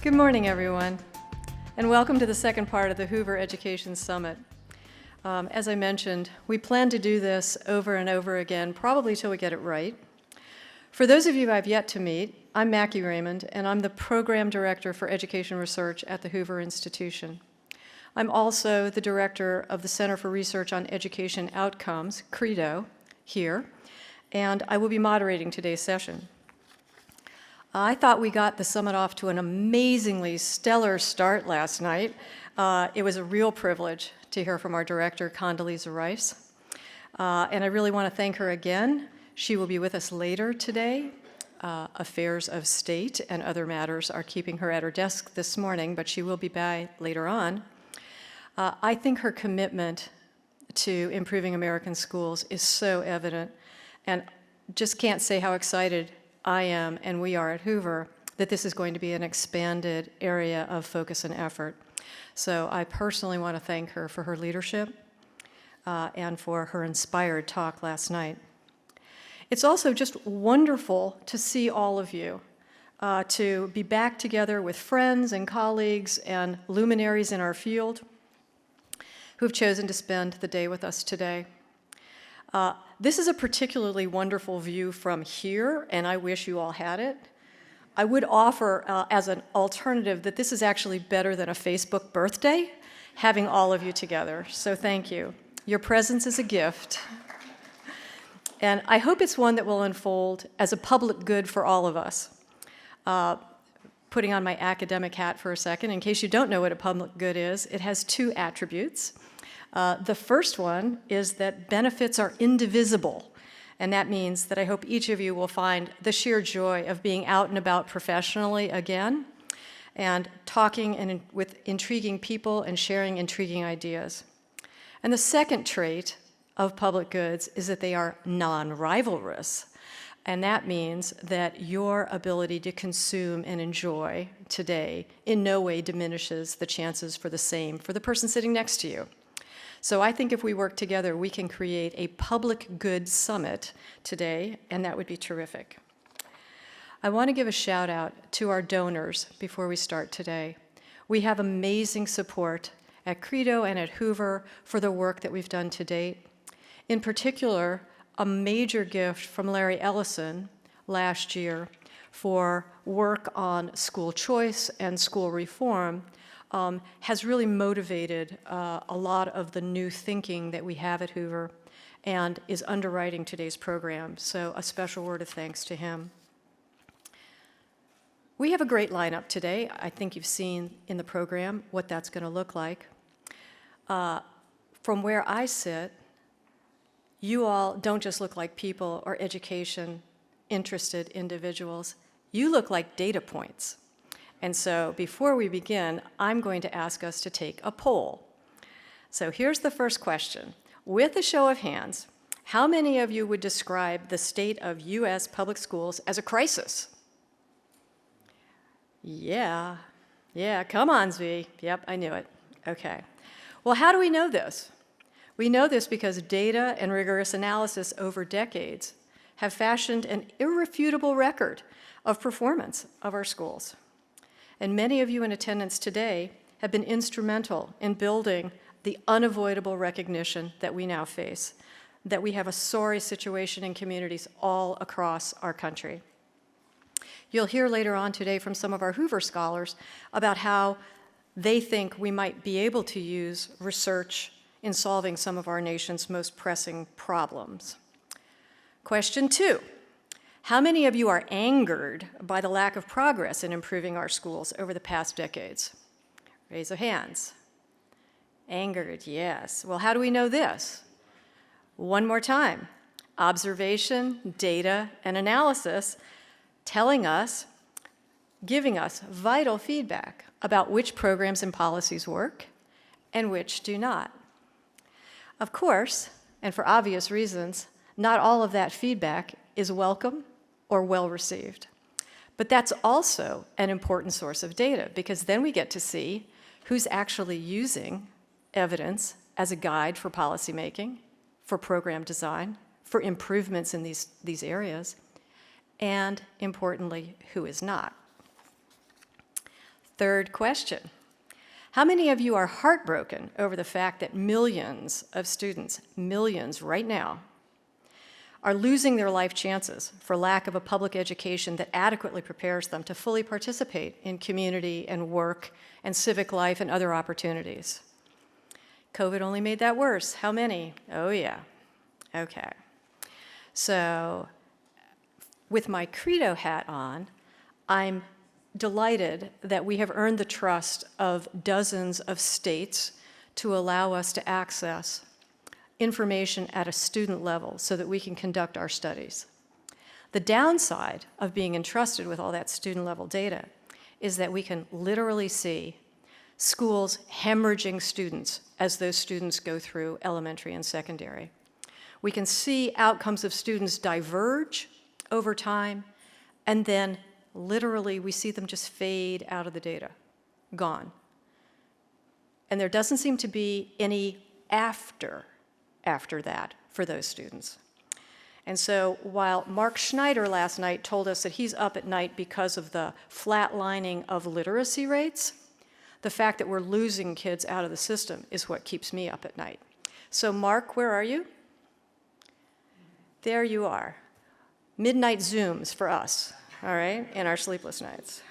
Good morning, everyone, and welcome to the second part of the Hoover Education Summit. As I mentioned, we plan to do this over and over again, probably till we get it right. For those of you I've yet to meet, I'm Macke Raymond, and I'm the Program Director for Education Research at the Hoover Institution. I'm also the Director of the Center for Research on Education Outcomes, CREDO, here, and I will be moderating today's session. I thought we got the summit off to an amazingly stellar start last night. It was a real privilege to hear from our director, Condoleezza Rice. And I really want to thank her again. She will be with us later today. Affairs of state and other matters are keeping her at her desk this morning, but she will be by later on. I think her commitment to improving American schools is so evident, and just can't say how excited I am, and we are at Hoover, that this is going to be an expanded area of focus and effort. So I personally want to thank her for her leadership and for her inspired talk last night. It's also just wonderful to see all of you, to be back together with friends and colleagues and luminaries in our field who've chosen to spend the day with us today. This is a particularly wonderful view from here, and I wish you all had it. I would offer as an alternative that this is actually better than a Facebook birthday, having all of you together. So thank you. Your presence is a gift. And I hope it's one that will unfold as a public good for all of us. Putting on my academic hat for a second, in case you don't know what a public good is, it has two attributes. The first one is that benefits are indivisible, and that means that I hope each of you will find the sheer joy of being out and about professionally again and talking with intriguing people and sharing intriguing ideas. And the second trait of public goods is that they are non-rivalrous, and that means that your ability to consume and enjoy today in no way diminishes the chances for the same for the person sitting next to you. So I think if we work together, we can create a public good summit today, and that would be terrific. I want to give a shout out to our donors before we start today. We have amazing support at CREDO and at Hoover for the work that we've done to date. In particular, a major gift from Larry Ellison last year for work on school choice and school reform has really motivated a lot of the new thinking that we have at Hoover and is underwriting today's program. So a special word of thanks to him. We have a great lineup today. I think you've seen in the program what that's going to look like. From where I sit, you all don't just look like people or education-interested individuals. You look like data points. And so before we begin, I'm going to ask us to take a poll. So here's the first question. With a show of hands, how many of you would describe the state of U.S. public schools as a crisis? Yeah, come on, Zvi. Yep, I knew it. Okay. Well, how do we know this? We know this because data and rigorous analysis over decades have fashioned an irrefutable record of performance of our schools. And many of you in attendance today have been instrumental in building the unavoidable recognition that we now face, that we have a sorry situation in communities all across our country. You'll hear later on today from some of our Hoover scholars about how they think we might be able to use research in solving some of our nation's most pressing problems. Question 2. How many of you are angered by the lack of progress in improving our schools over the past decades? Raise of hands. Angered, yes. Well, how do we know this? One more time. Observation, data, and analysis telling us, giving us vital feedback about which programs and policies work and which do not. Of course, and for obvious reasons, not all of that feedback is welcome or well received. But that's also an important source of data because then we get to see who's actually using evidence as a guide for policymaking, for program design, for improvements in these areas, and importantly, who is not. Third question. How many of you are heartbroken over the fact that millions of students, millions right now, are losing their life chances for lack of a public education that adequately prepares them to fully participate in community and work and civic life and other opportunities? COVID only made that worse. How many? Oh yeah. Okay. So with my Credo hat on, I'm delighted that we have earned the trust of dozens of states to allow us to access information at a student level so that we can conduct our studies. The downside of being entrusted with all that student level data is that we can literally see schools hemorrhaging students as those students go through elementary and secondary. We can see outcomes of students diverge over time, and then literally we see them just fade out of the data, gone. And there doesn't seem to be any after that for those students. And so while Mark Schneider last night told us that he's up at night because of the flatlining of literacy rates, the fact that we're losing kids out of the system is what keeps me up at night. So Mark, where are you? There you are. Midnight Zooms for us, all right, in our sleepless nights.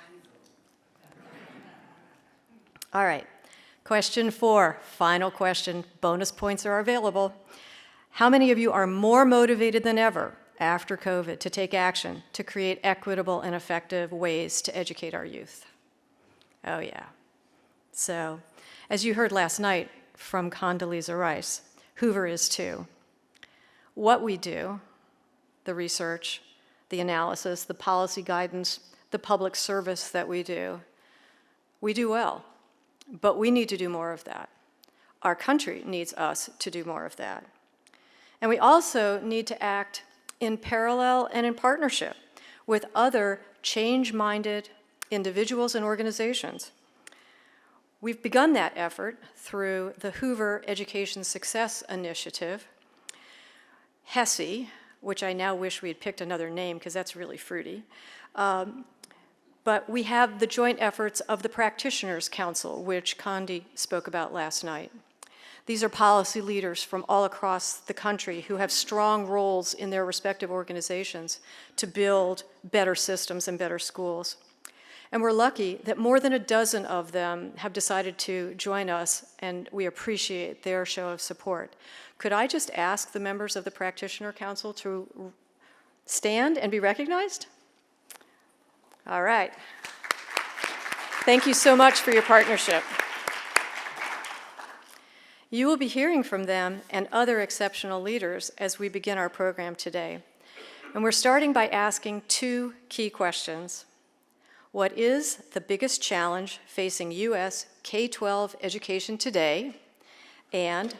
All right. Question 4, final question. Bonus points are available. How many of you are more motivated than ever after COVID to take action to create equitable and effective ways to educate our youth? Oh yeah. So, as you heard last night from Condoleezza Rice, Hoover is too. What we do, the research, the analysis, the policy guidance, the public service that we do well. But we need to do more of that. Our country needs us to do more of that. And we also need to act in parallel and in partnership with other change-minded individuals and organizations. We've begun that effort through the Hoover Education Success Initiative, HESI, which I now wish we had picked another name because that's really fruity. But we have the joint efforts of the Practitioners Council, which Condi spoke about last night. These are policy leaders from all across the country who have strong roles in their respective organizations to build better systems and better schools. And we're lucky that more than a dozen of them have decided to join us, and we appreciate their show of support. Could I just ask the members of the Practitioner Council to stand and be recognized? All right. Thank you so much for your partnership. You will be hearing from them and other exceptional leaders as we begin our program today. And we're starting by asking 2 key questions. What is the biggest challenge facing U.S. K-12 education today? And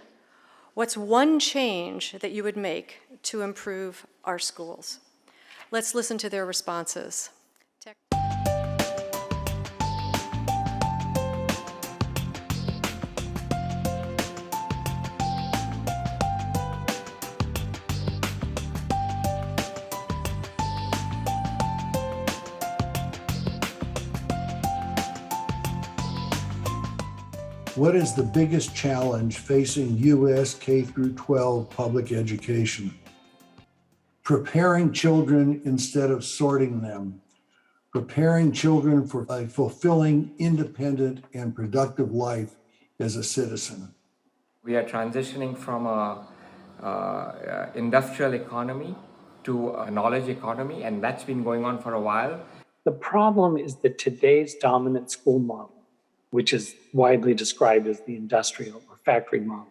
what's one change that you would make to improve our schools? Let's listen to their responses. What is the biggest challenge facing U.S. K-12 public education? Preparing children instead of sorting them. Preparing children for a fulfilling, independent, and productive life as a citizen. We are transitioning from a industrial economy to a knowledge economy, and that's been going on for a while. The problem is that today's dominant school model, which is widely described as the industrial or factory model,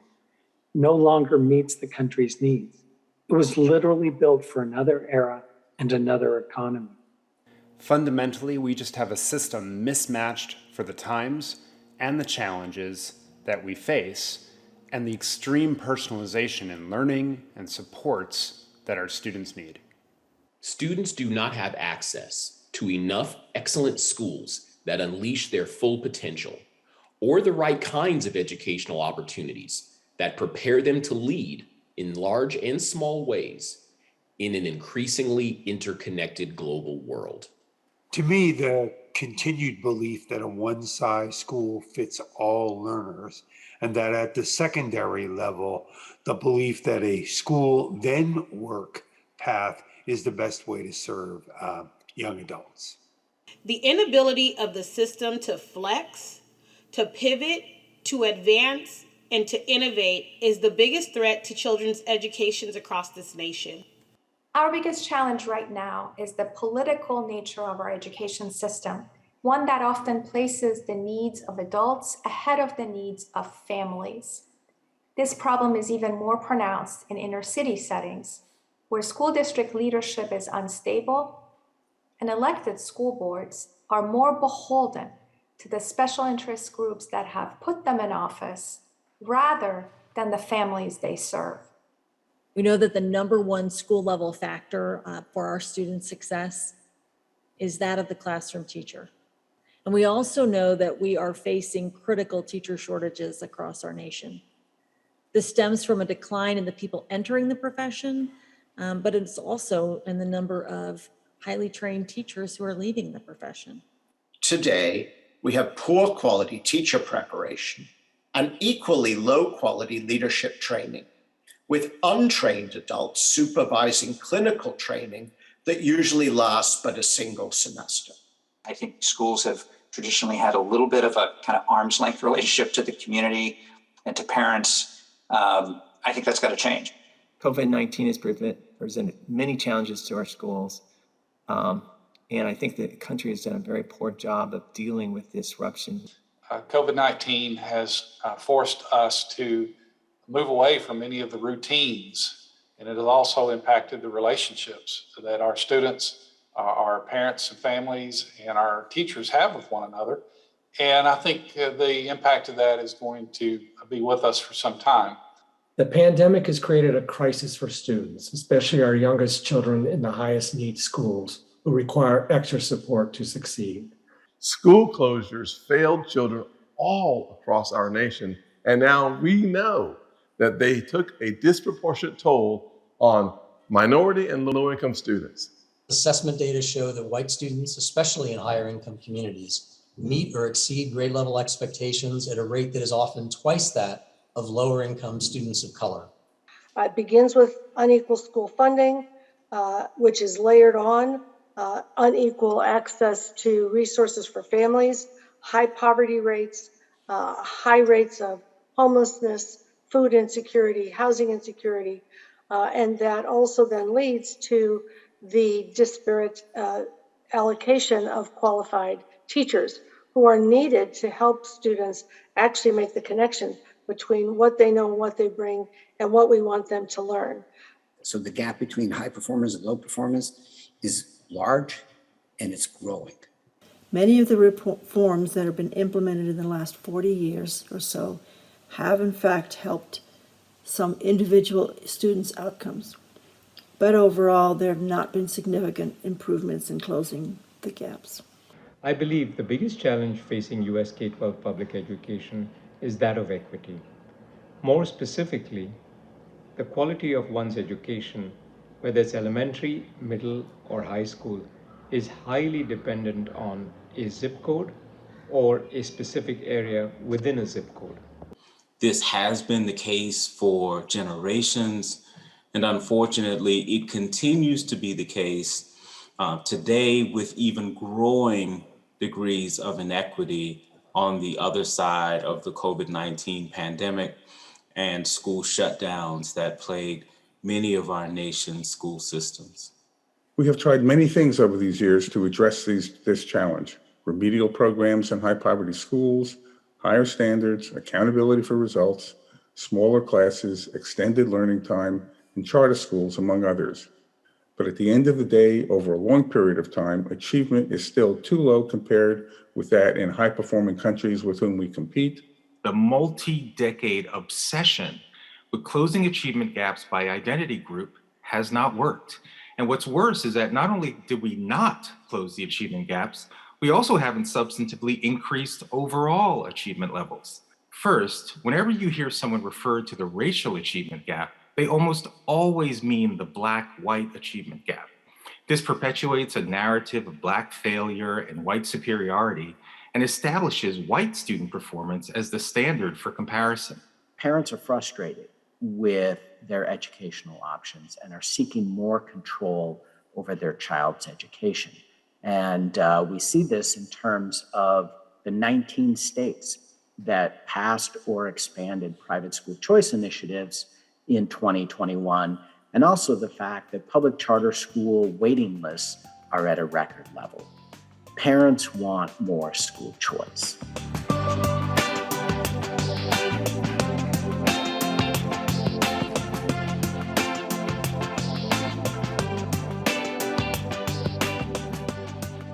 no longer meets the country's needs. It was literally built for another era and another economy. Fundamentally, we just have a system mismatched for the times and the challenges that we face and the extreme personalization in learning and supports that our students need. Students do not have access to enough excellent schools that unleash their full potential, or the right kinds of educational opportunities that prepare them to lead in large and small ways in an increasingly interconnected global world. To me, the continued belief that a one-size school fits all learners, and that at the secondary level, the belief that a school then work path is the best way to serve young adults. The inability of the system to flex, to pivot, to advance, and to innovate is the biggest threat to children's educations across this nation. Our biggest challenge right now is the political nature of our education system, one that often places the needs of adults ahead of the needs of families. This problem is even more pronounced in inner city settings, where school district leadership is unstable and elected school boards are more beholden to the special interest groups that have put them in office rather than the families they serve. We know that the number one school level factor for our student success is that of the classroom teacher. And we also know that we are facing critical teacher shortages across our nation. This stems from a decline in the people entering the profession, but it's also in the number of highly trained teachers who are leaving the profession. Today, we have poor quality teacher preparation and equally low quality leadership training, with untrained adults supervising clinical training that usually lasts but a single semester. I think schools have traditionally had a little bit of a kind of arm's length relationship to the community and to parents. I think that's got to change. COVID-19 has presented many challenges to our schools. And I think the country has done a very poor job of dealing with disruption. COVID-19 has forced us to move away from many of the routines, and it has also impacted the relationships that our students, our parents and families, and our teachers have with one another. And I think the impact of that is going to be with us for some time. The pandemic has created a crisis for students, especially our youngest children in the highest need schools, who require extra support to succeed. School closures failed children all across our nation, and now we know that they took a disproportionate toll on minority and low-income students. Assessment data show that white students, especially in higher income communities, meet or exceed grade level expectations at a rate that is often twice that of lower income students of color. It begins with unequal school funding, which is layered on unequal access to resources for families, high poverty rates, high rates of homelessness, food insecurity, housing insecurity, and that also then leads to the disparate allocation of qualified teachers who are needed to help students actually make the connection between what they know and what they bring and what we want them to learn. So the gap between high performers and low performers is large and it's growing. Many of the reforms that have been implemented in the last 40 years or so have in fact helped some individual students' outcomes. But overall, there have not been significant improvements in closing the gaps. I believe the biggest challenge facing U.S. K-12 public education is that of equity. More specifically, the quality of one's education, whether it's elementary, middle, or high school, is highly dependent on a zip code or a specific area within a zip code. This has been the case for generations, and unfortunately, it continues to be the case today with even growing degrees of inequity on the other side of the COVID-19 pandemic and school shutdowns that plagued many of our nation's school systems. We have tried many things over these years to address this challenge: remedial programs in high poverty schools, higher standards, accountability for results, smaller classes, extended learning time, and charter schools, among others. But at the end of the day, over a long period of time, achievement is still too low compared with that in high-performing countries with whom we compete. The multi-decade obsession with closing achievement gaps by identity group has not worked. And what's worse is that not only did we not close the achievement gaps, we also haven't substantively increased overall achievement levels. First, whenever you hear someone refer to the racial achievement gap, they almost always mean the Black-white achievement gap. This perpetuates a narrative of Black failure and white superiority and establishes white student performance as the standard for comparison. Parents are frustrated with their educational options and are seeking more control over their child's education. And we see this in terms of the 19 states that passed or expanded private school choice initiatives in 2021, and also the fact that public charter school waiting lists are at a record level. Parents want more school choice.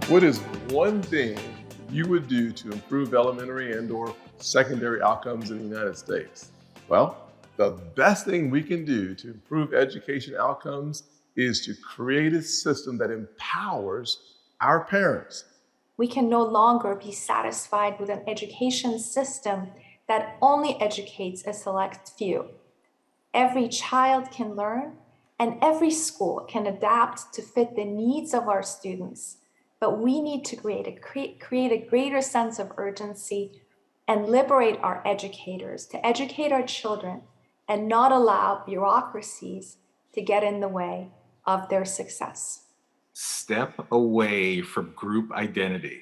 What is one thing you would do to improve elementary and/or secondary outcomes in the United States? Well, the best thing we can do to improve education outcomes is to create a system that empowers our parents. We can no longer be satisfied with an education system that only educates a select few. Every child can learn, and every school can adapt to fit the needs of our students. But we need to create a greater sense of urgency and liberate our educators to educate our children and not allow bureaucracies to get in the way of their success. Step away from group identity,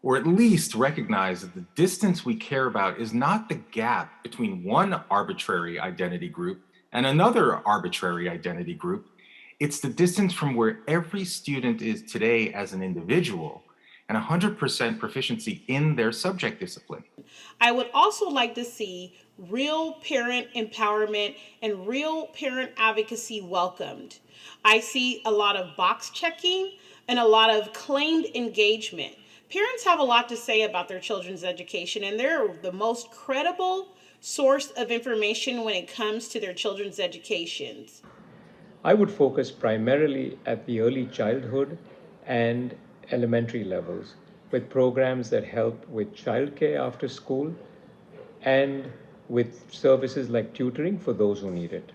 or at least recognize that the distance we care about is not the gap between one arbitrary identity group and another arbitrary identity group. It's the distance from where every student is today as an individual and 100% proficiency in their subject discipline. I would also like to see real parent empowerment and real parent advocacy welcomed. I see a lot of box checking and a lot of claimed engagement. Parents have a lot to say about their children's education, and they're the most credible source of information when it comes to their children's educations. I would focus primarily at the early childhood and elementary levels with programs that help with childcare after school and with services like tutoring for those who need it.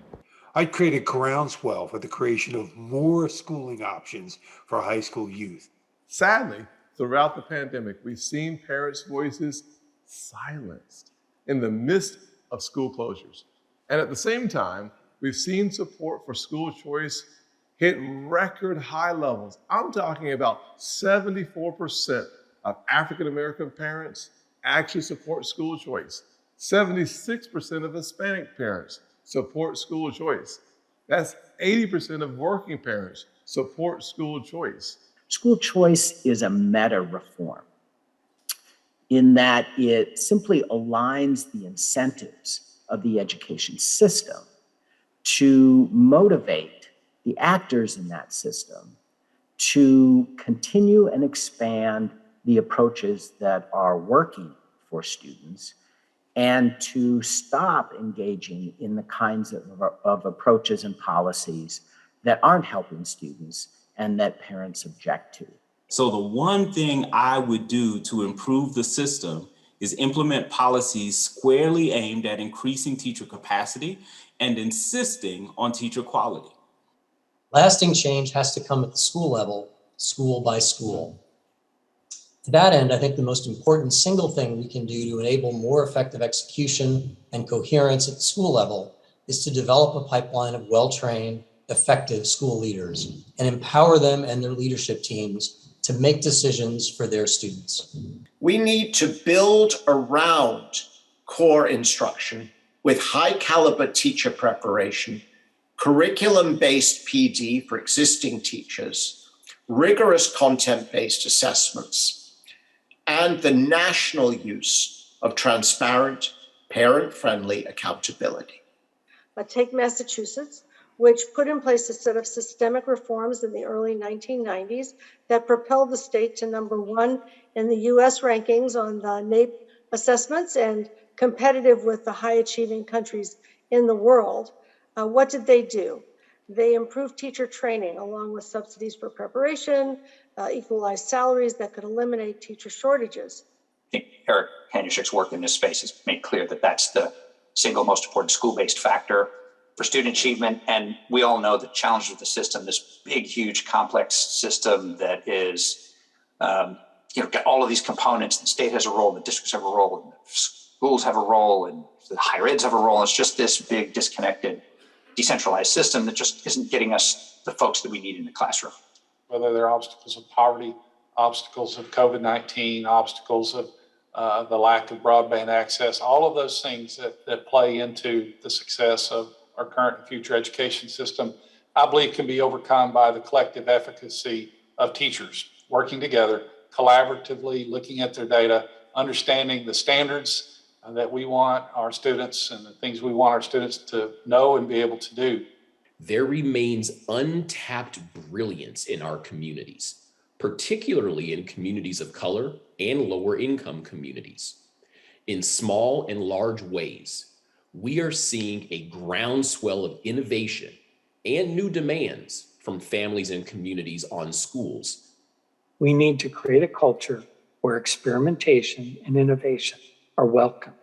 I'd create a groundswell for the creation of more schooling options for high school youth. Sadly, throughout the pandemic, we've seen parents' voices silenced in the midst of school closures. And at the same time, we've seen support for school choice hit record high levels. I'm talking about 74% of African-American parents actually support school choice. 76% of Hispanic parents support school choice. That's 80% of working parents support school choice. School choice is a meta reform in that it simply aligns the incentives of the education system to motivate the actors in that system to continue and expand the approaches that are working for students and to stop engaging in the kinds of approaches and policies that aren't helping students and that parents object to. So the one thing I would do to improve the system is implement policies squarely aimed at increasing teacher capacity and insisting on teacher quality. Lasting change has to come at the school level, school by school. To that end, I think the most important single thing we can do to enable more effective execution and coherence at the school level is to develop a pipeline of well-trained, effective school leaders and empower them and their leadership teams to make decisions for their students. We need to build around core instruction with high caliber teacher preparation, curriculum-based PD for existing teachers, rigorous content-based assessments, and the national use of transparent, parent-friendly accountability. Take Massachusetts, which put in place a set of systemic reforms in the early 1990s that propelled the state to #1 in the US rankings on the NAEP assessments and competitive with the high achieving countries in the world. What did they do? They improved teacher training along with subsidies for preparation, equalized salaries that could eliminate teacher shortages. I think Eric Hanushek's work in this space has made clear that that's the single most important school-based factor student achievement. And we all know the challenge of the system, this big, huge, complex system that is, got all of these components. The state has a role, the districts have a role, and the schools have a role, and the higher eds have a role. It's just this big, disconnected, decentralized system that just isn't getting us the folks that we need in the classroom. Whether they're obstacles of poverty, obstacles of COVID-19, obstacles of the lack of broadband access, all of those things that play into the success of our current and future education system, I believe can be overcome by the collective efficacy of teachers working together, collaboratively, looking at their data, understanding the standards that we want our students and the things we want our students to know and be able to do. There remains untapped brilliance in our communities, particularly in communities of color and lower income communities. In small and large ways, we are seeing a groundswell of innovation and new demands from families and communities on schools. We need to create a culture where experimentation and innovation are welcome.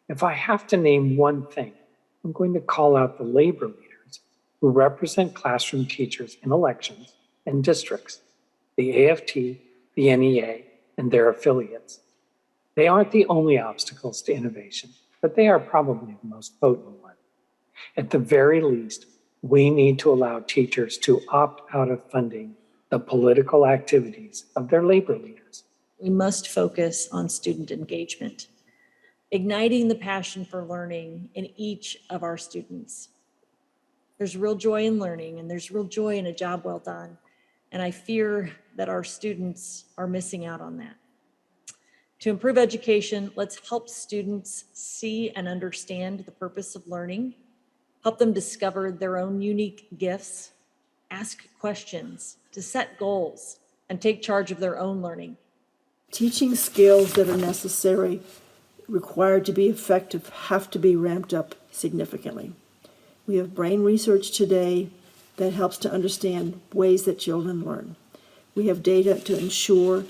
If I have to name one thing, I'm going to call out the labor leaders who represent classroom teachers in elections and districts, the AFT, the NEA, and their affiliates. They aren't the only obstacles to innovation, but they are probably the most potent one. At the very least, we need to allow teachers to opt out of funding the political activities of their labor leaders. We must focus on student engagement, igniting the passion for learning in each of our students. There's real joy in learning, and there's real joy in a job well done. And I fear that our students are missing out on that. To improve education, let's help students see and understand the purpose of learning, help them discover their own unique gifts, ask questions, to set goals, and take charge of their own learning. Teaching skills that are necessary, required to be effective, have to be ramped up significantly. We have brain research today that helps to understand ways that children learn. We have data to ensure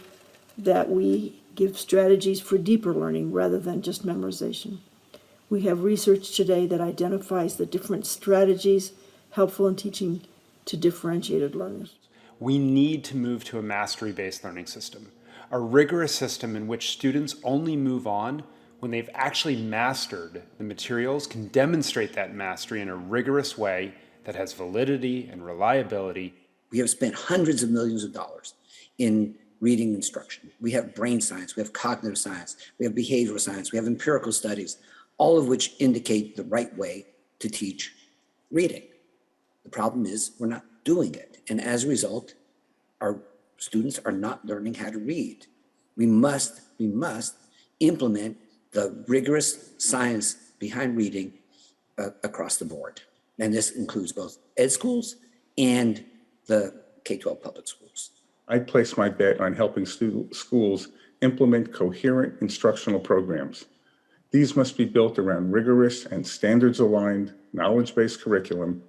that we give strategies for deeper learning rather than just memorization. We have research today that identifies the different strategies helpful in teaching to differentiated learners. We need to move to a mastery-based learning system, a rigorous system in which students only move on when they've actually mastered the materials, can demonstrate that mastery in a rigorous way that has validity and reliability. We have spent hundreds of millions of dollars in reading instruction. We have brain science, we have cognitive science, we have behavioral science, we have empirical studies, all of which indicate the right way to teach reading. The problem is we're not doing it. And as a result, our students are not learning how to read. We must implement the rigorous science behind reading across the board. And this includes both ed schools and the K-12 public schools. I place my bet on helping schools implement coherent instructional programs. These must be built around rigorous and standards-aligned, knowledge-based curriculum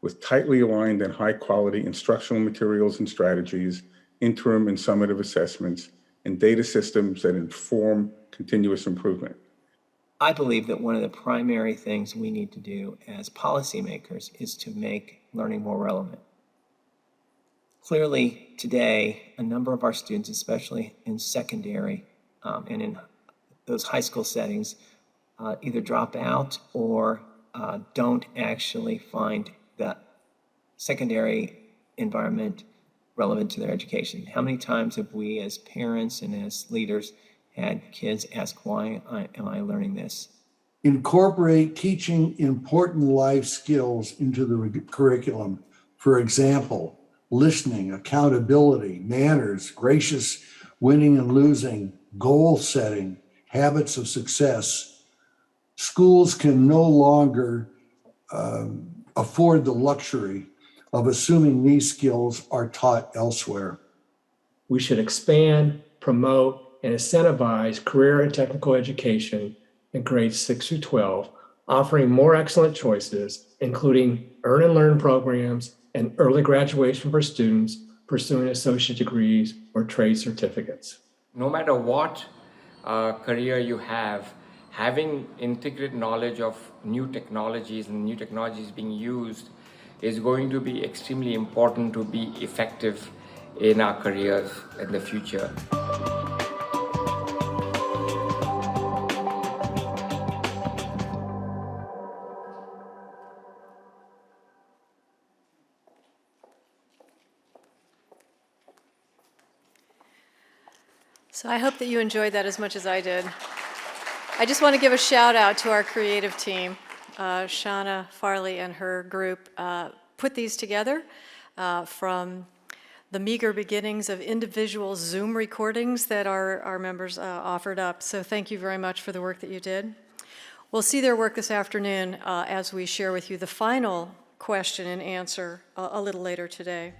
with tightly aligned and high-quality instructional materials and strategies, interim and summative assessments, and data systems that inform continuous improvement. I believe that one of the primary things we need to do as policymakers is to make learning more relevant. Clearly, today, a number of our students, especially in secondary and in those high school settings, either drop out or don't actually find the secondary environment relevant to their education. How many times have we as parents and as leaders had kids ask, why am I learning this? Incorporate teaching important life skills into the curriculum. For example, listening, accountability, manners, gracious winning and losing, goal setting, habits of success. Schools can no longer afford the luxury of assuming these skills are taught elsewhere. We should expand, promote, and incentivize career and technical education in grades 6 through 12, offering more excellent choices, including earn and learn programs and early graduation for students pursuing associate degrees or trade certificates. No matter what career you have, having integrated knowledge of new technologies and new technologies being used is going to be extremely important to be effective in our careers in the future. So I hope that you enjoyed that as much as I did. I just want to give a shout out to our creative team. Shauna Farley and her group put these together from the meager beginnings of individual Zoom recordings that our members offered up. So thank you very much for the work that you did. We'll see their work this afternoon as we share with you the final question and answer a little later today.